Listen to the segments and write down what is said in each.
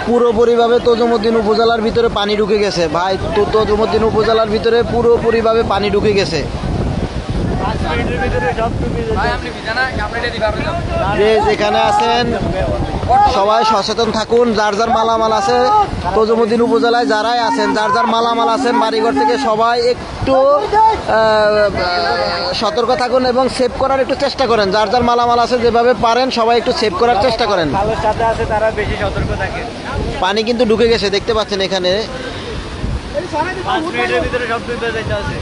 পুরোপুরিভাবে তজুমুদ্দিন উপজেলার ভিতরে পানি ঢুকে গেছে ভাই। তজুমুদ্দিন উপজেলার ভিতরে পুরোপুরিভাবে পানি ঢুকে গেছে। যে যেখানে আছেন সবাই সচেতন থাকুন। যার যার মালামাল আছে তজুমুদ্দিন উপজেলায় যারাই আছেন, যার যার মালামাল আছেন বাড়িঘর থেকে সবাই একটু সতর্ক থাকুন এবং সেভ করার একটু চেষ্টা করেন। যার যার মালামাল আছে যেভাবে পারেন সবাই একটু সেভ করার চেষ্টা করেন। সাথে আছে তারা বেশি সতর্ক থাকে। পানি কিন্তু ঢুকে গেছে দেখতে পাচ্ছেন এখানে। 5 মিনিটের ভিতরে সব ডুবে যাইতে আছে।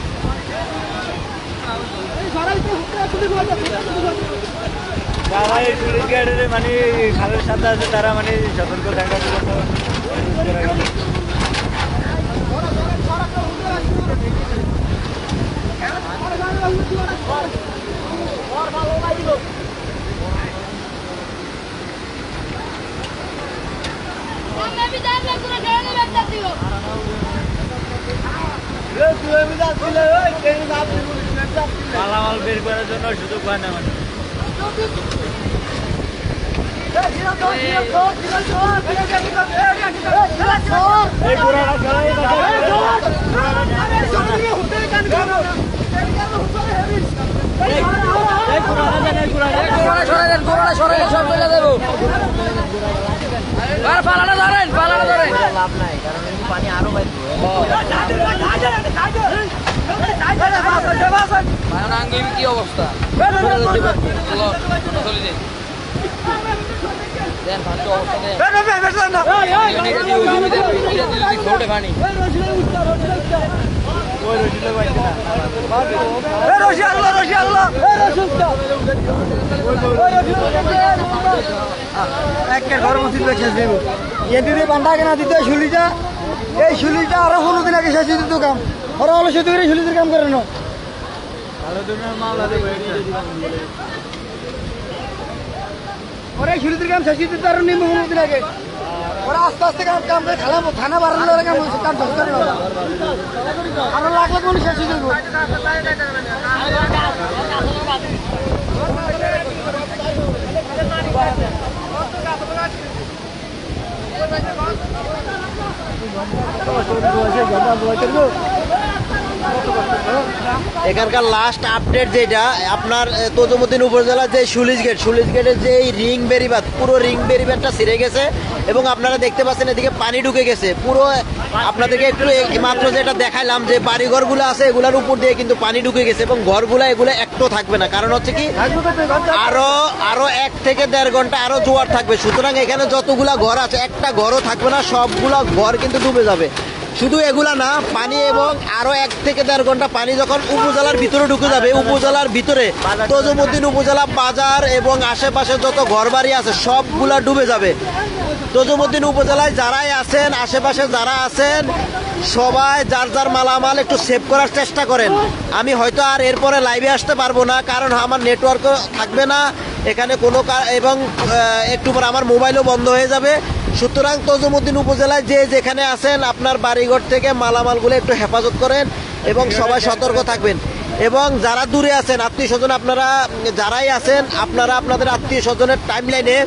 যারা এই টুরিস্ট গাইডের মানে খালের সাথে আছে তারা মানে সতর্ক থাকার জন্য মালামাল বের করার জন্য সুযোগ পায় না মানে। লাভ নাই কারণ পানি আরো কি অবস্থা বান্ধা কেনা দিতে শুলিটা, এই শুলিটা আরো 15 দিন আগে শেষ দিত কাম। ওরা হলো শুধু শুলিদের কাম করে না। ওরা শুলিদের কাম শেষ দিতে আরো নিম্ন 15 দিন আগে। ওরা আস্তে আস্তে কাম করে থানা বাড়ানো কাম শেষ করে আরো লাখ লাখ মানুষ শেষ দিব। এখানকার লাস্ট আপডেট যেটা আপনার তজুমুদ্দিন উপজেলার যে সুলিশ গেটের যে রিং বেরিবাদ, পুরো রিং বেরিবাদটা ছিঁড়ে গেছে এবং আপনারা দেখতে পাচ্ছেন এদিকে পানি ঢুকে গেছে পুরো। আপনাদেরকে একটু মাত্র যেটা দেখাইলাম যে বাড়িঘরগুলো আছে এগুলোর উপর দিয়ে কিন্তু পানি ঢুকে গেছে এবং ঘরগুলো এগুলো একটু থাকবে না। কারণ হচ্ছে কি আরো 1 থেকে 1.5 ঘন্টা আরো জোয়ার থাকবে। সুতরাং এখানে যতগুলা ঘর আছে একটা ঘরও থাকবে না, সবগুলা ঘর কিন্তু ডুবে যাবে। শুধু এগুলা না, পানি এবং আরো 1 থেকে 1.5 ঘন্টা পানি যখন উপজেলার ভিতরে ঢুকে যাবে, উপজেলার ভিতরে তজুমুদ্দিন উপজেলা বাজার এবং আশেপাশে যত ঘরবাড়ি আছে সবগুলা ডুবে যাবে। তজুমুদ্দিন উপজেলায় যারাই আছেন, আশেপাশে যারা আছেন সবাই যার যার মালামাল একটু সেভ করার চেষ্টা করেন। আমি হয়তো আর এরপরে লাইভে আসতে পারবো না, কারণ আমার নেটওয়ার্কও থাকবে না এখানে কোনো, এবং একটু পর আমার মোবাইলও বন্ধ হয়ে যাবে। সুতরাং তজুমুদ্দিন উপজেলায় যে যেখানে আছেন আপনার বাড়িঘর থেকে মালামালগুলো একটু হেফাজত করেন এবং সবাই সতর্ক থাকবেন। এবং যারা দূরে আছেন আত্মীয় স্বজন, আপনারা যারাই আছেন আপনারা আপনাদের আত্মীয় স্বজনের টাইমলাইনে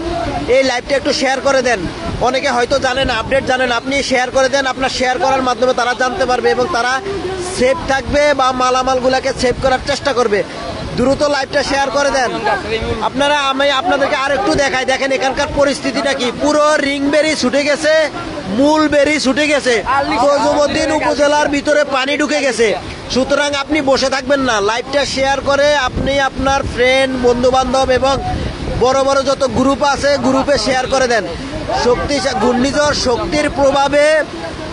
এই লাইভটা একটু শেয়ার করে দেন। অনেকে হয়তো জানেন, আপডেট জানেন, আপনি শেয়ার করে দেন। আপনার শেয়ার করার মাধ্যমে তারা জানতে পারবে এবং তারা সেভ থাকবে বা মালামালগুলোকে সেভ করার চেষ্টা করবে। দ্রুত লাইভটা শেয়ার করে দেন। আপনারা আমি আপনাদেরকে আর একটু দেখাই, দেখেন এখানকার পরিস্থিতিটা কি। পুরো রিং বেরি ছুটে গেছে, মূল বেরি ছুটে গেছে, তজুমদ্দিন উপজেলার ভিতরে পানি ঢুকে গেছে। সুতরাং আপনি বসে থাকবেন না, লাইভটা শেয়ার করে আপনি আপনার ফ্রেন্ড, বন্ধু বান্ধব এবং বড় বড় যত গ্রুপ আছে গ্রুপে শেয়ার করে দেন। ঘূর্ণিঝড় শক্তির প্রভাবে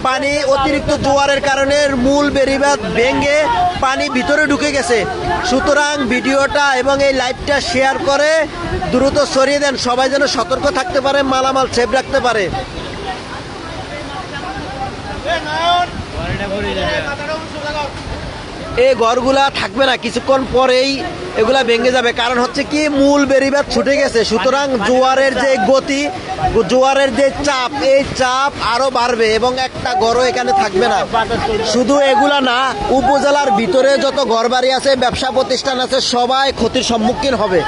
পানি, অতিরিক্ত জোয়ারের কারণে মূল বেড়িবাঁধ ভেঙে পানি ভিতরে ঢুকে গেছে। সুতরাং ভিডিওটা এবং এই লাইভটা শেয়ার করে দ্রুত সরিয়ে দেন, সবাই যেন সতর্ক থাকতে পারে, মালামাল সেভ রাখতে পারে। এই ঘরগুলা থাকবে না, কিছুক্ষণ পরেই এগুলা ভেঙে যাবে। কারণ হচ্ছে কি, মূল বেড়িবাঁধ ছুটে গেছে। সুতরাং জোয়ারের যে গতি, জোয়ারের যে চাপ, এই চাপ আরো বাড়বে এবং একটা ঘরও এখানে থাকবে না। শুধু এগুলা না, উপজেলার ভিতরে যত ঘরবাড়ি আছে, ব্যবসা প্রতিষ্ঠান আছে, সবাই ক্ষতির সম্মুখীন হবে।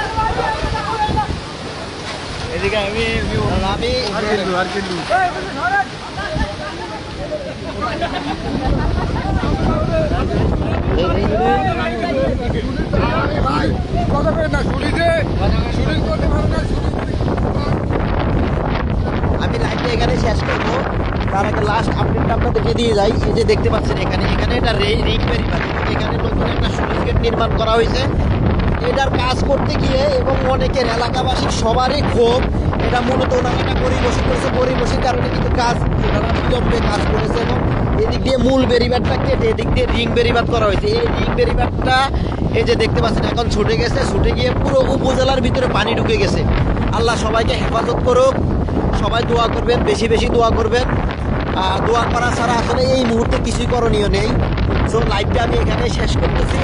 আমি লাইভটা এখানে শেষ করবো, তার আগে লাস্ট আপডেটটা আপনাদেরকে দিয়ে যাই। এই যে দেখতে পাচ্ছেন এখানে এটা রিং বেরিবাঁধ, এখানে নতুন একটা স্লুইস গেট নির্মাণ করা হয়েছে। এটার কাজ করতে গিয়ে এবং অনেকের এলাকাবাসীর সবারই ক্ষোভ। এটা মূলত ওনারা একটা পরিবসী করেছে, পরিবসীর কারণে কিন্তু কাজ ওনারা বিলম্বে কাজ করেছে এবং এদিক দিয়ে মূল বেরিবাঁধটা কেটে এদিক দিয়ে রিং বেরিবাঁধ করা হয়েছে। এই রিং বেরিবাঁধটা এই যে দেখতে পাচ্ছেন এখন ছুটে গেছে, ছুটে গিয়ে পুরো উপজেলার ভিতরে পানি ঢুকে গেছে। আল্লাহ সবাইকে হেফাজত করুক, সবাই দোয়া করবেন, বেশি বেশি দোয়া করবেন। দোয়া করা ছাড়া আসলে এই মুহূর্তে কিছুই করণীয় নেই। সো লাইভটা আমি এখানে শেষ করতেছি।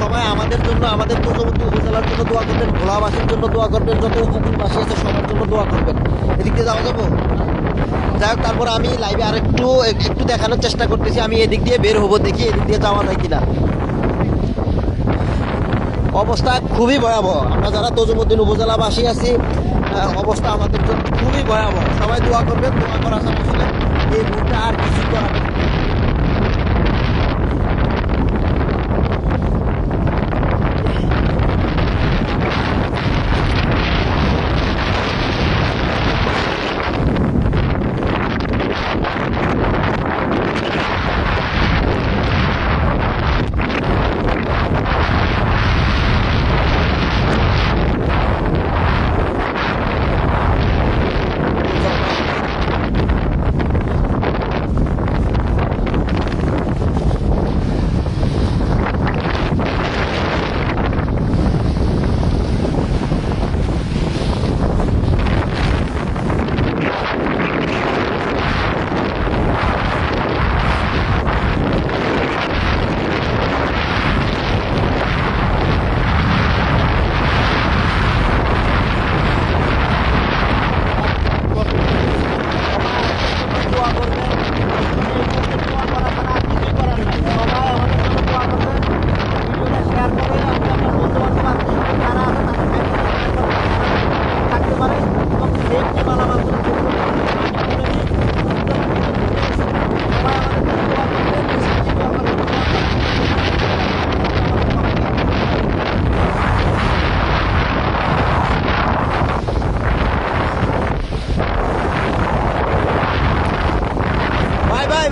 সবাই আমাদের জন্য, আমাদের তজুমদ্দিন উপজেলার জন্য দোয়া করবেন, ভোলাবাসীর জন্য দোয়া করবেন, যত উপকূলবাসী আছে সবার জন্য দোয়া করবেন। এদিক দিয়ে যাওয়া যাবো। যাই হোক, তারপর আমি লাইভে আর একটু দেখানোর চেষ্টা করতেছি আমি এদিক দিয়ে বের হবো, দেখি এদিক দিয়ে যাওয়া যায় কিনা। অবস্থা খুবই ভয়াবহ। আমরা যারা তজুমদ্দিন উপজেলাবাসী আছি, অবস্থা আমাদের জন্য খুবই ভয়াবহ। সবাই দোয়া করবেন, দোয়া করা ছাড়া আসলে এই মুহূর্তে আর কিছু করা নেই।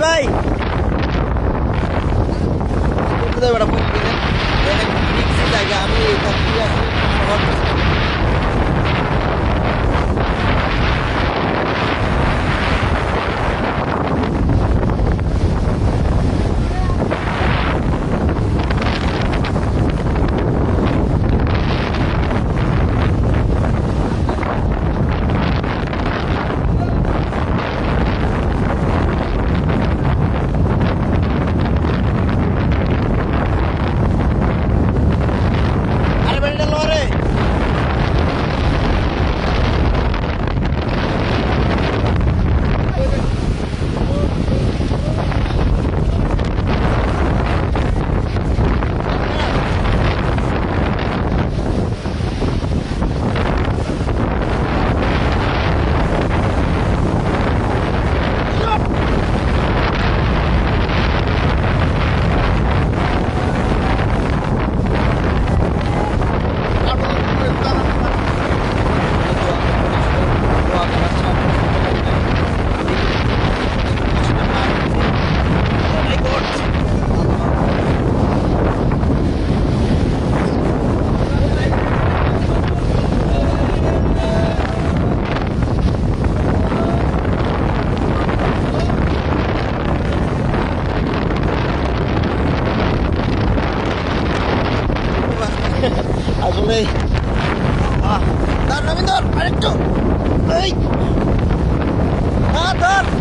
ভাই জায়গা আমি এখান থেকে ধর